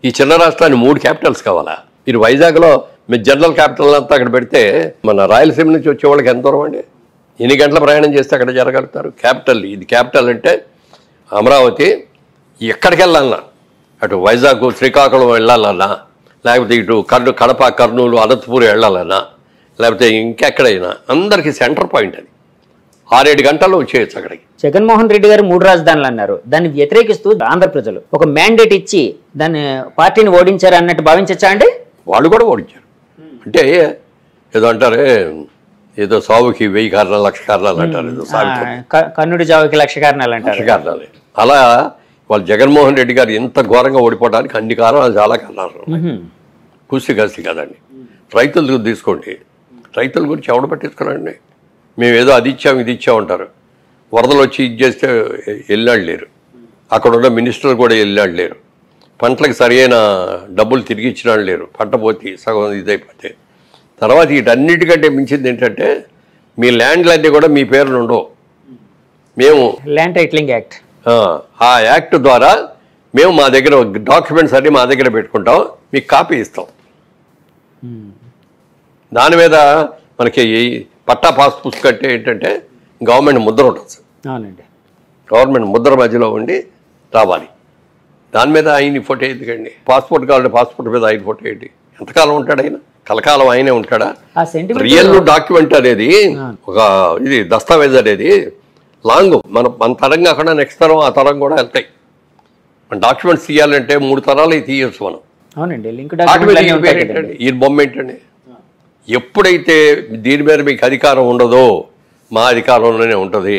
ఈ చిన్న రాష్ట్రాన్ని 3 క్యాపిటల్స్ కావాలా? మీరు వైజాగ్లో మీరు జనరల్ క్యాపిటల్ అంతా అక్కడ పెడితే మన రాయలసీమ నుంచి వచ్చే వాళ్ళకి ఎంత దూరం అండి? ఎన్ని గంటల ప్రయాణం చేస్తే అక్కడ జరగలుగుతారు? క్యాపిటల్ ఇది. క్యాపిటల్ అంటే అమరావతి. ఎక్కడికి వెళ్ళాలన్నా, అటు వైజాగ్, శ్రీకాకుళం వెళ్ళాలన్నా, లేకపోతే ఇటు కడప, కర్నూలు, అనంతపూర్ వెళ్ళాలన్నా, లేకపోతే ఇంకెక్కడైనా అందరికీ సెంటర్ పాయింట్ అది. 6-7 గంటల్లో వచ్చేయచ్చు అక్కడికి. జగన్మోహన్ రెడ్డి గారు 3 రాజధానులు అన్నారు. దాన్ని వ్యతిరేకిస్తూ ఆంధ్ర ప్రజలు ఒక మ్యాండేట్ ఇచ్చి దాన్ని పార్టీని ఓడించారు అన్నట్టు భావించచ్చా అండి? వాళ్ళు కూడా ఓడించారు. అంటే ఏదో అంటారే, ఏదో సావుకి 1000 కారణాలు 1,00,000 కారణాలు అంటారు. ఏదో కన్నుడి జావుకి 1,00,000 కారణాలు అంటారు. 1,00,000 కారణాలు. అలా వాళ్ళు జగన్మోహన్ రెడ్డి గారు ఎంత ఘోరంగా ఓడిపోవడానికి అన్ని కారణాలు, చాలా కారణాలు. కూసి కదండి. రైతులు తీసుకోండి, రైతుల గురించి ఎవడు పట్టించుకున్నాండి? మేము ఏదో అది ఇచ్చాం ఇది ఇచ్చామంటారు. వరదలు వచ్చి ఇది చేస్తే వెళ్ళాడు లేరు, అక్కడ ఉన్న మినిస్టర్లు కూడా వెళ్ళాడు లేరు, పంటలకు సరైన డబ్బులు తిరిగి ఇచ్చినాడు లేరు, పంట పోతే సగం ఇదైపోతే. తర్వాత వీటన్నిటికంటే మించింది ఏంటంటే మీ ల్యాండ్లన్నీ కూడా మీ పేర్లు ఉండవు. మేము ల్యాండ్ టైటిలింగ్ యాక్ట్, ఆ యాక్ట్ ద్వారా మేము మా దగ్గర డాక్యుమెంట్స్ అన్నీ మా దగ్గర పెట్టుకుంటాం, మీకు కాపీ ఇస్తాం. దాని మీద మనకి పట్టా పాస్ పుస్తకం అంటే ఏంటంటే గవర్నమెంట్ ముద్ర ఉంటుంది. అవునండి. గవర్నమెంట్ ముద్ర మధ్యలో ఉండి రావాలి. దాని మీద ఆయన ఫోటో ఎందుకండి? పాస్పోర్ట్ కావాలంటే పాస్పోర్ట్ మీద ఆయన ఫోటో ఏంటి? ఎంతకాలం ఉంటాడు ఆయన? కలకాలం ఆయనే ఉంటాడా? రియల్ డాక్యుమెంట్ అనేది ఒక ఇది దస్తావేజ్ అనేది లాంగ్ మన తరం కాకుండా నెక్స్ట్ తరం, ఆ తరం కూడా వెళ్తాయి. మన డాక్యుమెంట్స్ తీయాలంటే 3 తరాలు తీయచ్చు మనం. అవునండి. ఈ బొమ్మ ఏంటండి? ఎప్పుడైతే దీని మీద మీకు అధికారం ఉండదో మా అధికారంలోనే ఉంటుంది,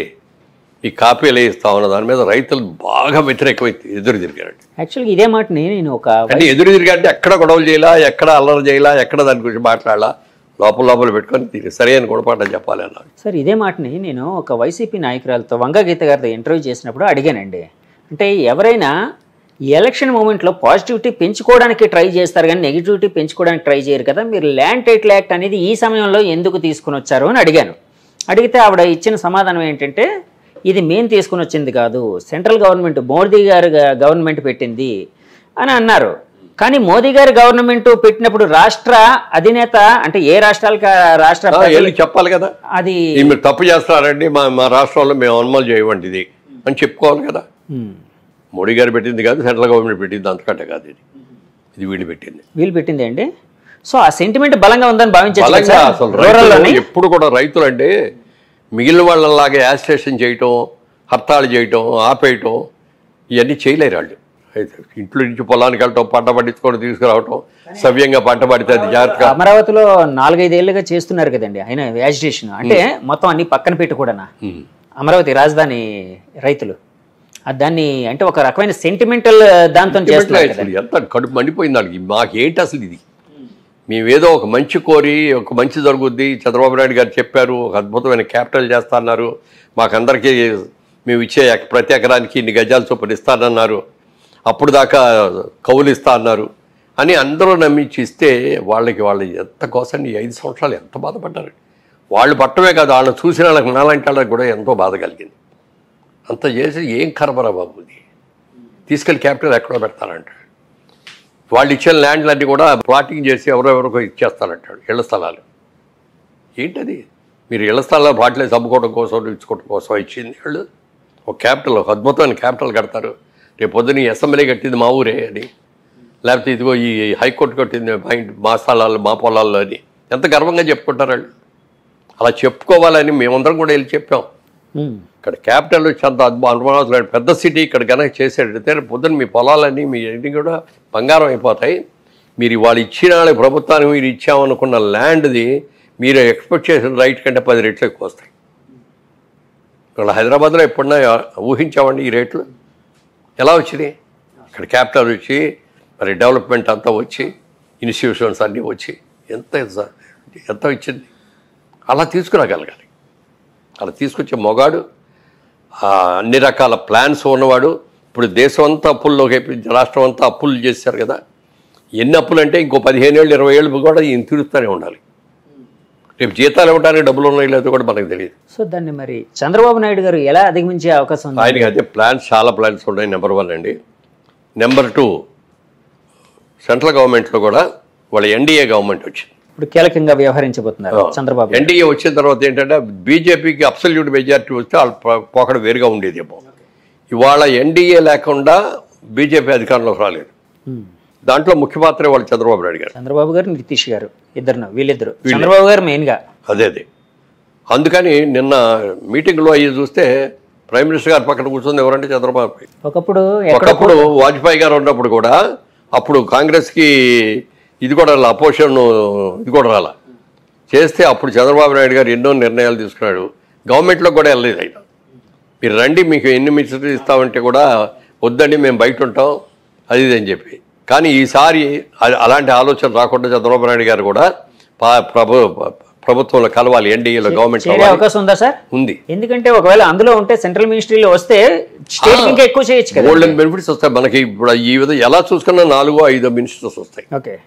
ఈ కాపీలు ఇస్తామన్న దాని మీద రైతులు బాగా వ్యతిరేకమై ఎదురు తిరిగారండి. యాక్చువల్గా ఇదే మాటని నేను అంటే ఎదురు తిరిగారంటే ఎక్కడ గొడవలు చేయాలా, ఎక్కడ అల్లరి చేయాలా, ఎక్కడ దాని గురించి మాట్లాడాలా, లోపల పెట్టుకొని దీనికి సరైన గుణపాఠం చెప్పాలి అన్నారు. సార్ ఇదే మాటని నేను ఒక వైసీపీ నాయకురాలతో వంగ గీత గారితో ఇంటర్వ్యూ చేసినప్పుడు అడిగానండి. అంటే ఎవరైనా ఈ ఎలక్షన్ మూమెంట్లో పాజిటివిటీ పెంచుకోవడానికి ట్రై చేస్తారు కానీ నెగిటివిటీ పెంచుకోవడానికి ట్రై చేయరు కదా. మీరు ల్యాండ్ టైటిల్ యాక్ట్ అనేది ఈ సమయంలో ఎందుకు తీసుకుని వచ్చారు అని అడిగాను. అడిగితే ఆవిడ ఇచ్చిన సమాధానం ఏంటంటే, ఇది మేము తీసుకుని వచ్చింది కాదు, సెంట్రల్ గవర్నమెంట్ మోదీ గారు గవర్నమెంట్ పెట్టింది అని అన్నారు. కానీ మోదీ గారి గవర్నమెంట్ పెట్టినప్పుడు రాష్ట్ర అధినేత అంటే ఏ రాష్ట్రాలకి రాష్ట్ర చెప్పాలి కదా, అది మీరు తప్పు చేస్తారండి, మా రాష్ట్రంలో మేము అమలు చేయవండి ఇది అని చెప్పుకోవాలి కదా. మోడీ గారు పెట్టింది కాదు, సెంట్రల్ గవర్నమెంట్ పెట్టింది, అంతకంటే కాదు ఇది వీళ్ళు పెట్టింది అండి. సో ఆ సెంటిమెంట్ బలంగా ఉందని భావించారు. అసలు ఎప్పుడు కూడా రైతులు అంటే మిగిలిన వాళ్ళలాగా యాజిటేషన్ చేయటం, హర్తాళు చేయటం, ఆపేయటం ఇవన్నీ చేయలేరు వాళ్ళు. ఇంట్లో నుంచి పొలానికి వెళ్ళటం, పంట పండించుకొని తీసుకురావటం, సవ్యంగా పంట పడితే అది జాగ్రత్తగా. అమరావతిలో 4-5 ఏళ్ళుగా చేస్తున్నారు కదండి ఆయన యాజిటేషన్, అంటే మొత్తం అన్ని పక్కన పెట్టి కూడా అమరావతి రాజధాని రైతులు దాన్ని అంటే ఒక రకమైన సెంటిమెంటల్ దాంతో చేస్తున్నారు. ఎంత కడుపు మండిపోయింది వాళ్ళకి. మాకేంటి అసలు ఇది, మేమేదో ఒక మంచి కోరి ఒక మంచి జరుగుద్ది, చంద్రబాబు నాయుడు గారు చెప్పారు, ఒక అద్భుతమైన క్యాపిటల్ చేస్తా అన్నారు, మాకందరికీ మేము ఇచ్చే ప్రతి ఎకరానికి ఇన్ని గజాల చొప్పున ఇస్తానన్నారు, అప్పుడు దాకా కౌలు ఇస్తా అన్నారు అని అందరూ నమ్మించి ఇస్తే వాళ్ళు ఎంత కోసం ఈ 5 సంవత్సరాలు ఎంత బాధపడ్డారు. వాళ్ళు పట్టమే కాదు, వాళ్ళని చూసిన వాళ్ళకి నాలాంటి వాళ్ళకి కూడా ఎంతో బాధ కలిగింది. అంత చేసి ఏం కరబరా బాబు, ఇది తీసుకెళ్ళి క్యాపిటల్ ఎక్కడో పెడతారంటాడు. వాళ్ళు ఇచ్చిన ల్యాండ్లన్నీ కూడా ప్లాటింగ్ చేసి ఎవరెవరికో ఇచ్చేస్తారంటాడు, ఇళ్ల స్థలాలు. ఏంటది, మీరు ఇళ్ల స్థలాలు వాటిలేసి అమ్ముకోవడం కోసం ఇచ్చుకోవడం కోసం ఇచ్చింది వాళ్ళు. ఒక క్యాపిటల్, ఒక అద్భుతమైన క్యాపిటల్ కడతారు. రేపు పొద్దున ఈ అసెంబ్లీ కట్టింది మా ఊరే అని, లేకపోతే ఇదిగో ఈ హైకోర్టు కట్టింది మా స్థలాలు మా పొలాల్లో అని ఎంత గర్వంగా చెప్పుకుంటారు వాళ్ళు. అలా చెప్పుకోవాలని మేమందరం కూడా వెళ్ళి చెప్పాం. ఇక్కడ క్యాపిటల్ వచ్చి అంత అనుమానం పెద్ద సిటీ ఇక్కడ కనుక చేసేటైతే పొద్దున్న మీ పొలాలన్నీ మీ ఇంటికి కూడా బంగారం అయిపోతాయి. మీరు వాళ్ళు ఇచ్చిన ప్రభుత్వానికి మీరు ఇచ్చామనుకున్న ల్యాండ్ది మీరు ఎక్స్పెక్ట్ చేసిన రైట్ కంటే 10 రెట్లు ఎక్కువ వస్తాయి. ఇక్కడ హైదరాబాద్లో ఎప్పుడన్నా ఊహించామండి ఈ రేట్లు ఎలా వచ్చినాయి? ఇక్కడ క్యాపిటల్ వచ్చి మరి డెవలప్మెంట్ అంతా వచ్చి ఇన్స్టిట్యూషన్స్ అన్నీ వచ్చి ఎంత ఇచ్చింది. అలా తీసుకురాగలగాలి. అలా తీసుకొచ్చే మొగాడు, అన్ని రకాల ప్లాన్స్ ఉన్నవాడు. ఇప్పుడు దేశం అంతా అప్పుల్లోకి, రాష్ట్రం అంతా అప్పులు చేశారు కదా. ఎన్ని అప్పులు అంటే ఇంకో 15 ఏళ్ళు 20 ఏళ్ళు కూడా ఈయన తీరుస్తూనే ఉండాలి. రేపు జీతాలు ఇవ్వడానికి డబ్బులు ఉన్నాయో లేదో కూడా మనకు తెలియదు. సో దాన్ని మరి చంద్రబాబు నాయుడు గారు ఎలా అధిగమించే అవకాశం ఉంది? ఆయనకి అదే ప్లాన్స్, చాలా ప్లాన్స్ ఉన్నాయి. నెంబర్ 1 అండి. నెంబర్ 2, సెంట్రల్ గవర్నమెంట్లో కూడా వాళ్ళ ఎన్డీఏ గవర్నమెంట్ వచ్చింది. ఇప్పుడు కీలకంగా వ్యవహరించబోతున్నారు చంద్రబాబు. ఎన్డీఏ వచ్చిన తర్వాత ఏంటంటే బీజేపీకి అబ్సల్యూట్ మెజారిటీ వస్తే వాళ్ళ పోకడ వేరుగా ఉండేది. ఇవాళ ఎన్డీఏ లేకుండా బీజేపీ అధికారంలోకి రాలేదు. దాంట్లో ముఖ్య పాత్ర వాళ్ళు చంద్రబాబు నాయుడు గారు, చంద్రబాబు గారు, నితీష్ గారు, వీళ్ళిద్దరు. చంద్రబాబు గారు మెయిన్గా అదే. అందుకని నిన్న మీటింగ్లో అయ్యి చూస్తే ప్రైమ్ మినిస్టర్ గారు పక్కన కూర్చుంది ఎవరంటే చంద్రబాబు. ఒకప్పుడు వాజ్పేయి గారు ఉన్నప్పుడు కూడా అప్పుడు కాంగ్రెస్కి ఇది కూడా అపోజిషన్ ఇది కూడా రాలా చేస్తే అప్పుడు చంద్రబాబు నాయుడు గారు ఎన్నో నిర్ణయాలు తీసుకున్నాడు. గవర్నమెంట్లో కూడా వెళ్ళలేదు ఆయన. మీరు రండి, మీకు ఎన్ని మినిస్టర్లు ఇస్తామంటే కూడా వద్దండి, మేము బయట ఉంటాం అది ఇది అని చెప్పి. కానీ ఈసారి అలాంటి ఆలోచన రాకుండా చంద్రబాబు నాయుడు గారు కూడా ప్రభుత్వంలో కలవాలి, ఎన్డీఏలో గవర్నమెంట్ అవకాశం ఉందా సార్? ఉంది. ఎందుకంటే ఒకవేళ అందులో ఉంటే సెంట్రల్ మినిస్ట్రీలో వస్తే స్టేట్ ఇంకా ఎక్కువ చేయొచ్చు కదా, గోల్డెన్ బెనిఫిట్స్ వస్తాయి మనకి. ఇప్పుడు ఈ విధంగా ఎలా చూసుకున్నా 4-5 మినిస్టర్స్ వస్తాయి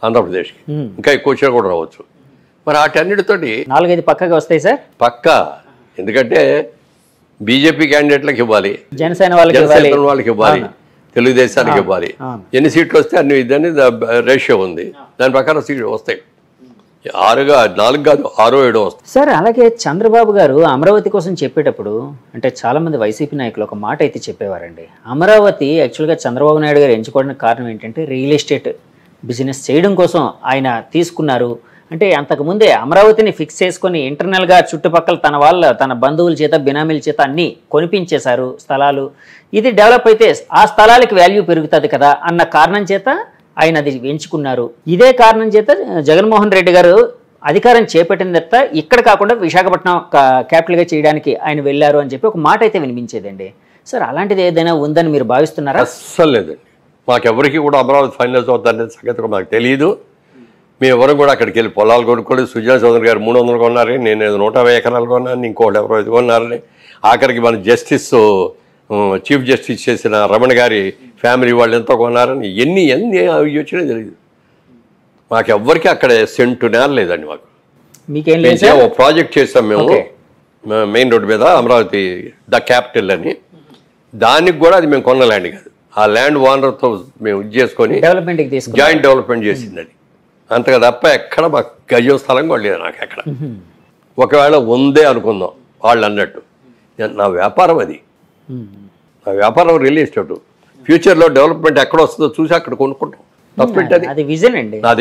ఆంధ్రప్రదేశ్కి, ఇంకా ఎక్కువ వచ్చినా కూడా రావచ్చు. మరి వాటన్నిటితోటి 4-5 పక్కగా వస్తాయి సార్, పక్కా. ఎందుకంటే బీజేపీ క్యాండిడేట్లకు ఇవ్వాలి, జనసేన వాళ్ళకి ఇవ్వాలి, తెలుగుదేశానికి ఇవ్వాలి. ఎన్ని సీట్లు వస్తే అన్ని ఇదని రేషియో ఉంది. దాని ప్రకారం సీట్లు వస్తాయి. 4 కాదు 6-7 వస్తాయి సార్. అలాగే చంద్రబాబు గారు అమరావతి కోసం చెప్పేటప్పుడు అంటే చాలా మంది వైసీపీ నాయకులు ఒక మాట అయితే చెప్పేవారండి. అమరావతి యాక్చువల్గా చంద్రబాబు నాయుడు గారు ఎంచుకోవడానికి కారణం ఏంటంటే రియల్ ఎస్టేట్ బిజినెస్ చేయడం కోసం ఆయన తీసుకున్నారు. అంటే అంతకుముందే అమరావతిని ఫిక్స్ చేసుకొని ఇంటర్నల్గా చుట్టుపక్కల తన బంధువుల చేత, బినామీల చేత అన్నీ కొనిపించేశారు స్థలాలు. ఇది డెవలప్ అయితే ఆ స్థలాలకి వాల్యూ పెరుగుతుంది కదా అన్న కారణం చేత ఆయన అది ఎంచుకున్నారు. ఇదే కారణం చేత జగన్మోహన్ రెడ్డి గారు అధికారం చేపట్టిన తర్వాత ఇక్కడ కాకుండా విశాఖపట్నం క్యాపిటల్గా చేయడానికి ఆయన వెళ్ళారు అని చెప్పి ఒక మాట అయితే వినిపించేదండి. సార్ అలాంటిది ఏదైనా ఉందని మీరు భావిస్తున్నారా? అస్సలు లేదండి. మాకెవరికి కూడా అమరావతి ఫైనల్స్ అవుతుందనే సంగతి మాకు తెలియదు. మేము ఎవరు కూడా అక్కడికి వెళ్ళి పొలాలు కొనుక్కోలేదు. సుజనా చౌదరి గారు 300 కొన్నారని, నేను 150 ఎకరాలు కొన్నాను, ఇంకోటి ఎవరో ఇది కొన్నారని. ఆఖరికి మన జస్టిస్ చీఫ్ జస్టిస్ చేసిన రమణ గారి ఫ్యామిలీ వాళ్ళు ఎంతో కొన్నారని ఎన్ని వచ్చినాయో తెలియదు. మాకు ఎవ్వరికి అక్కడ సెంటు నేల లేదండి. మాకు మీకేం లేదు. ఒక ప్రాజెక్ట్ చేసాం మేము మెయిన్ రోడ్డు మీద, అమరావతి ద క్యాపిటల్ అని. దానికి కూడా అది మేము కొన్న ల్యాండ్ కాదు, ఆ ల్యాండ్ ఓనర్తో మేము ఇది చేసుకొని జాయింట్ డెవలప్మెంట్ చేసింది అది. అంతగా తప్ప ఎక్కడ మాకు గజం స్థలం కూడా లేదు నాకు ఎక్కడ. ఒకవేళ ఉందే అనుకుందాం వాళ్ళు అన్నట్టు, నా వ్యాపారం అది, నా వ్యాపారం రియల్ ఎస్టేట్. ఫ్యూచర్లో డెవలప్మెంట్ ఎక్కడ వస్తుందో చూసి అక్కడ కొనుక్కుంటాం. తప్పేంటది? నా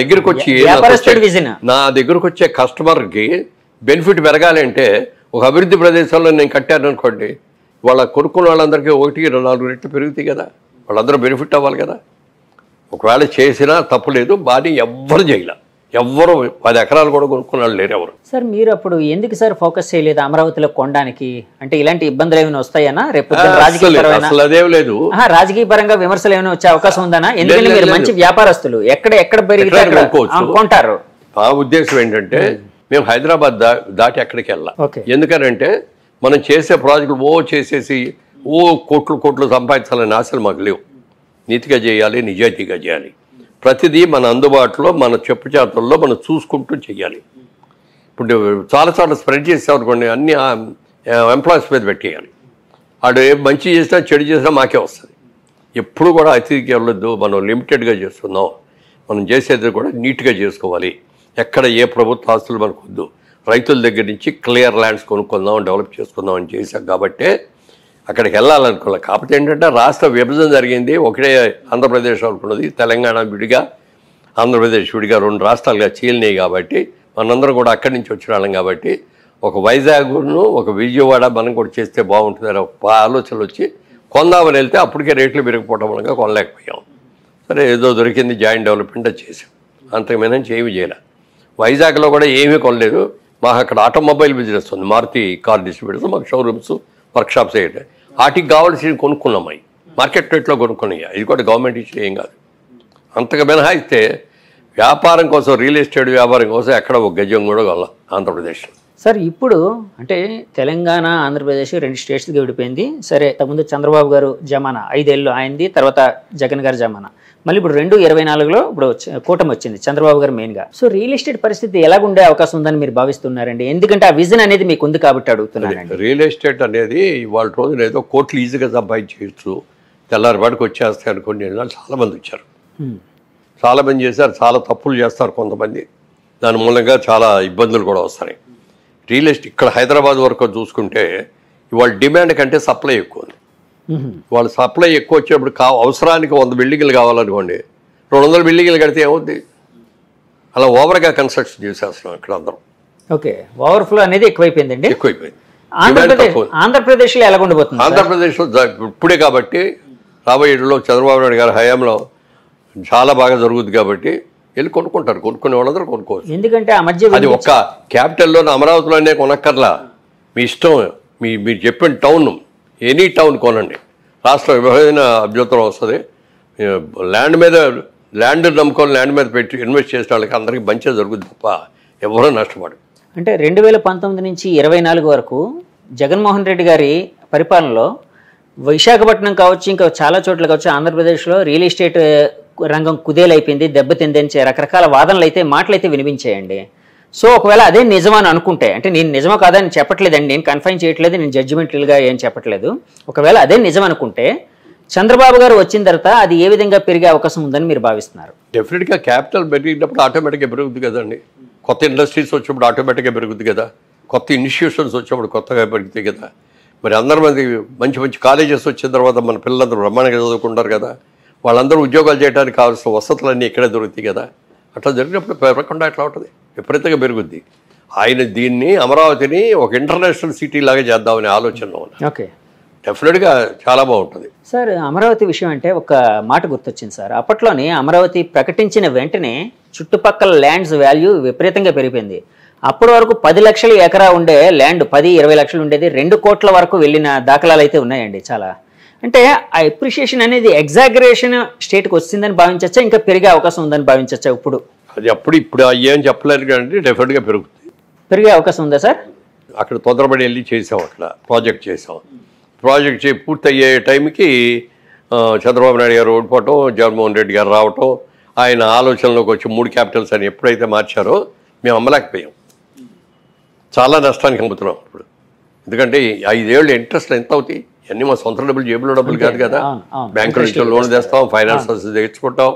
దగ్గరకు వచ్చే కస్టమర్కి బెనిఫిట్ పెరగాలి అంటే ఒక అభివృద్ధి ప్రదేశంలో నేను కట్టాను అనుకోండి, వాళ్ళ కొనుక్కున్న వాళ్ళందరికీ 1-4 రెట్లు పెరుగుతాయి కదా, వాళ్ళందరూ బెనిఫిట్ అవ్వాలి కదా. ఒకవేళ చేసినా తప్పు లేదు, బాడీ ఎవ్వరు చేయలే, ఎవ్వరు 10 ఎకరాలు కూడా కొనుక్కున్నాళ్ళు లేరు ఎవరు. సార్ మీరు అప్పుడు ఎందుకు సార్ ఫోకస్ చేయలేదు అమరావతిలో కొనడానికి? అంటే ఇలాంటి ఇబ్బందులు ఏమైనా వస్తాయనా రేపు? అదేం లేదు, రాజకీయ పరంగా విమర్శలు ఏమైనా వచ్చే అవకాశం ఉందనా? ఎందుకంటే మీరు మంచి వ్యాపారస్తులు, ఎక్కడ పెరిగితే కొంటారు. మా ఉద్దేశం ఏంటంటే మేము హైదరాబాద్ దాటి ఎక్కడికి వెళ్ళాం. ఎందుకనంటే మనం చేసే ప్రాజెక్టులు చేసేసి కోట్లు సంపాదించాలని ఆశలు మాకు లేవు. నీతిగా చేయాలి, నిజాయితీగా చేయాలి, ప్రతిదీ మన అందుబాటులో మన చెప్పు చేతుల్లో మనం చూసుకుంటూ చేయాలి. ఇప్పుడు చాలా చోట్ల స్ప్రెడ్ చేసామనుకోండి, అన్ని ఎంప్లాయీస్ మీద పెట్టేయాలి. వాడు మంచి చేసినా చెడు చేసినా మాకే వస్తుంది. ఎప్పుడు కూడా అతిథికి వెళ్ళొద్దు, మనం లిమిటెడ్గా చేస్తున్నాం, మనం చేసేది కూడా నీట్గా చేసుకోవాలి. ఎక్కడ ఏ ప్రభుత్వ ఆస్తులు మనకు వద్దు, రైతుల దగ్గర నుంచి క్లియర్ ల్యాండ్స్ కొనుక్కుందాం, డెవలప్ చేసుకుందాం అని చేశాం. కాబట్టి అక్కడికి వెళ్ళాలనుకోవాలి. కాకపోతే ఏంటంటే రాష్ట్ర విభజన జరిగింది, ఒకటే ఆంధ్రప్రదేశ్ అనుకున్నది, తెలంగాణ విడిగా ఆంధ్రప్రదేశ్ విడిగా 2 రాష్ట్రాలుగా చీలినాయి. కాబట్టి మనందరం కూడా అక్కడి నుంచి వచ్చిన వాళ్ళం. కాబట్టి ఒక వైజాగ్ను ఒక విజయవాడ మనం కూడా చేస్తే బాగుంటుందని ఒక ఆలోచనలు వచ్చి కొందామని వెళ్తే అప్పటికే రేట్లు పెరిగిపోవడం వల్ల కొనలేకపోయాం. సరే ఏదో దొరికింది, జాయింట్ డెవలప్మెంట్ చేసాం, అంతకుమైనా ఏమీ చేయలే. వైజాగ్లో కూడా ఏమీ కొనలేదు. మాకు అక్కడ ఆటోమొబైల్ బిజినెస్ ఉంది, మారుతి కార్ డిస్ట్రిబ్యూటర్స్, మాకు షోరూమ్స్ వర్క్షాప్స్ అయ్యాయి. వాటికి కావాల్సి కొనుక్కున్నాం, అవి మార్కెట్ రేట్లో కొనుక్కున్నాయి. ఇది కూడా గవర్నమెంట్ ఇచ్చిన ఏం కాదు. అంతగా మినహాయిస్తే వ్యాపారం కోసం, రియల్ ఎస్టేట్ వ్యాపారం కోసం ఎక్కడ ఒక గజం కూడా కొనాలి ఆంధ్రప్రదేశ్లో. సార్ ఇప్పుడు అంటే తెలంగాణ ఆంధ్రప్రదేశ్ 2 స్టేట్స్గా విడిపోయింది. సరే, ముందు చంద్రబాబు గారు జమానా 5 ఏళ్ళు అయింది, తర్వాత జగన్ గారు జమానా, మళ్ళీ ఇప్పుడు 2024లో ఇప్పుడు కూటమి వచ్చింది, చంద్రబాబు గారు మెయిన్గా. సో రియల్ ఎస్టేట్ పరిస్థితి ఎలాగుండే అవకాశం ఉందని మీరు భావిస్తున్నారండి? ఎందుకంటే ఆ విజన్ అనేది మీకు ఉంది కాబట్టి అడుగుతున్నానండి. రియల్ ఎస్టేట్ అనేది ఇవాళ రోజున ఏదో కోట్లు ఈజీగా సంపాదించవచ్చు, తెల్లారిపాటికి వచ్చేస్తాయి అనుకోండి. చాలామంది వచ్చారు, చాలామంది చేశారు, చాలా తప్పులు చేస్తారు కొంతమంది, దాని మూలంగా చాలా ఇబ్బందులు కూడా వస్తాయి. రియల్ ఎస్టేట్ ఇక్కడ హైదరాబాద్ వరకు చూసుకుంటే ఇవాళ డిమాండ్ కంటే సప్లై ఎక్కువ ఉంది. వాళ్ళు సప్లై ఎక్కువ వచ్చేప్పుడు అవసరానికి 100 బిల్డింగ్లు కావాలనుకోండి, 200 బిల్డింగ్లు కడితే ఏమవుద్ది? అలా ఓవర్గా కన్స్ట్రక్షన్ చేసేస్తున్నాం ఇక్కడ అందరం. ఓకే, ఓవర్ఫ్లో అనేది ఎక్కువైపోయిందండి. ఎక్కువైపోయింది. ఆంధ్రప్రదేశ్లో ఎలా ఉండబోతుంది? ఆంధ్రప్రదేశ్లో ఇప్పుడే కాబట్టి రాబోయే ఏళ్ళలో చంద్రబాబు నాయుడు గారి హయాంలో చాలా బాగా జరుగుద్ది. కాబట్టి వెళ్ళి కొనుక్కుంటారు, కొనుక్కునే వాళ్ళందరూ కొనుక్కోవచ్చు. ఎందుకంటే ఆ మధ్య అది ఒక్క క్యాపిటల్లో అమరావతిలోనే కొనక్కర్లా, మీ ఇష్టం. మీరు చెప్పిన టౌన్, ఎనీ టౌన్ కొనండి, రాష్ట్ర విభజన అభ్యంతరం వస్తుంది. ల్యాండ్ నమ్ముకొని ల్యాండ్ మీద పెట్టి ఇన్వెస్ట్ చేసిన వాళ్ళకి అందరికీ మంచిగా జరుగుతుంది తప్ప ఎవరూ నష్టపడరు. అంటే 2019 నుంచి 2024 వరకు జగన్మోహన్ రెడ్డి గారి పరిపాలనలో విశాఖపట్నం కావచ్చు, ఇంకా చాలా చోట్ల కావచ్చు, ఆంధ్రప్రదేశ్లో రియల్ ఎస్టేట్ రంగం కుదేలైపోయింది, దెబ్బతిందని రకరకాల వాదనలు అయితే, మాటలు అయితే వినిపించాయండి. సో ఒకవేళ అదే నిజమని అనుకుంటే, అంటే నేను నిజమో కాదని చెప్పట్లేదండి, నేను కన్ఫైన్ చేయట్లేదు, నేను జడ్జిమెంట్లుగా ఏం చెప్పట్లేదు. ఒకవేళ అదే నిజం అనుకుంటే చంద్రబాబు గారు వచ్చిన తర్వాత అది ఏ విధంగా పెరిగే అవకాశం ఉందని మీరు భావిస్తున్నారు? డెఫినెట్గా క్యాపిటల్ పెరిగినప్పుడు ఆటోమేటిక్గా పెరుగుద్ది కదండి. కొత్త ఇండస్ట్రీస్ వచ్చినప్పుడు ఆటోమేటిక్గా పెరుగుద్ది కదా, కొత్త ఇన్స్టిట్యూషన్స్ వచ్చినప్పుడు కొత్తగా పెరుగుతాయి కదా. మరి అందరి మంది మంచి మంచి కాలేజెస్ వచ్చిన తర్వాత మన పిల్లలందరూ బ్రహ్మాండంగా చదువుకుంటారు కదా, వాళ్ళందరూ ఉద్యోగాలు చేయడానికి కావాల్సిన వసతులన్నీ ఇక్కడే దొరుకుతాయి కదా. అట్లా జరిగినప్పుడు పెరగకుండా ఎట్లా ఉంటుంది? విపరీతంగా పెరుగుద్ది. ఆయన దీన్ని అమరావతిని ఒక ఇంటర్నేషనల్ సిటీ లాగా చేద్దామనే ఆలోచనలో ఉన్నారు. ఓకే, డెఫినెట్గా చాలా బాగుంటుంది. సార్ అమరావతి విషయం అంటే ఒక మాట గుర్తొచ్చింది సార్. అప్పట్లోనే అమరావతి ప్రకటించిన వెంటనే చుట్టుపక్కల ల్యాండ్స్ వాల్యూ విపరీతంగా పెరిగిపోయింది. అప్పటి వరకు 10 లక్షల ఎకరా ఉండే ల్యాండ్ 10-20 లక్షలు ఉండేది, 2 కోట్ల వరకు వెళ్ళిన దాఖలాలు అయితే ఉన్నాయండి చాలా. అంటే ఆ ఎప్రిషియేషన్ అనేది ఎగ్జాగరేషన్ స్టేట్కి వచ్చిందని భావించచ్చా, ఇంకా పెరిగే అవకాశం ఉందని భావించచ్చా? అది ఇప్పుడు ఏం చెప్పలేరు కానీ డెఫినెట్గా పెరిగే అవకాశం ఉందా సార్? అక్కడ తొందరపడి వెళ్ళి చేసాం, అక్కడ ప్రాజెక్ట్ చేసాం. ప్రాజెక్ట్ పూర్తయ్యే టైంకి చంద్రబాబు నాయుడు గారు ఓడిపోవటం, జగన్మోహన్ రెడ్డి గారు రావటం, ఆయన ఆలోచనలోకి వచ్చి 3 క్యాపిటల్స్ అని ఎప్పుడైతే మార్చారో మేము అమ్మలేకపోయాం. చాలా నష్టానికి అమ్ముతున్నాం ఇప్పుడు. ఎందుకంటే 5 ఏళ్ళు ఇంట్రెస్ట్ ఎంత అవుతాయి? అన్నీ మా సొంత డబ్బులు, జేబులో డబ్బులు కాదు కదా. బ్యాంకుల నుంచి లోన్ తెస్తాం, ఫైనాన్సర్స్ తెచ్చుకుంటాం,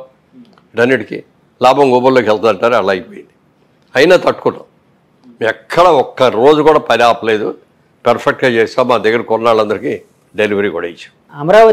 వీటన్నిటికీ లాభం గోబుల్లోకి వెళ్తారంటారు. అలా అయిపోయింది. అయినా తట్టుకుంటాం. ఎక్కడ ఒక్క రోజు కూడా పని ఆపలేదు. పర్ఫెక్ట్గా చేస్తాం. మా దగ్గర కొన్నాళ్ళందరికీ డెలివరీ కూడా ఇచ్చాం. అమరావతి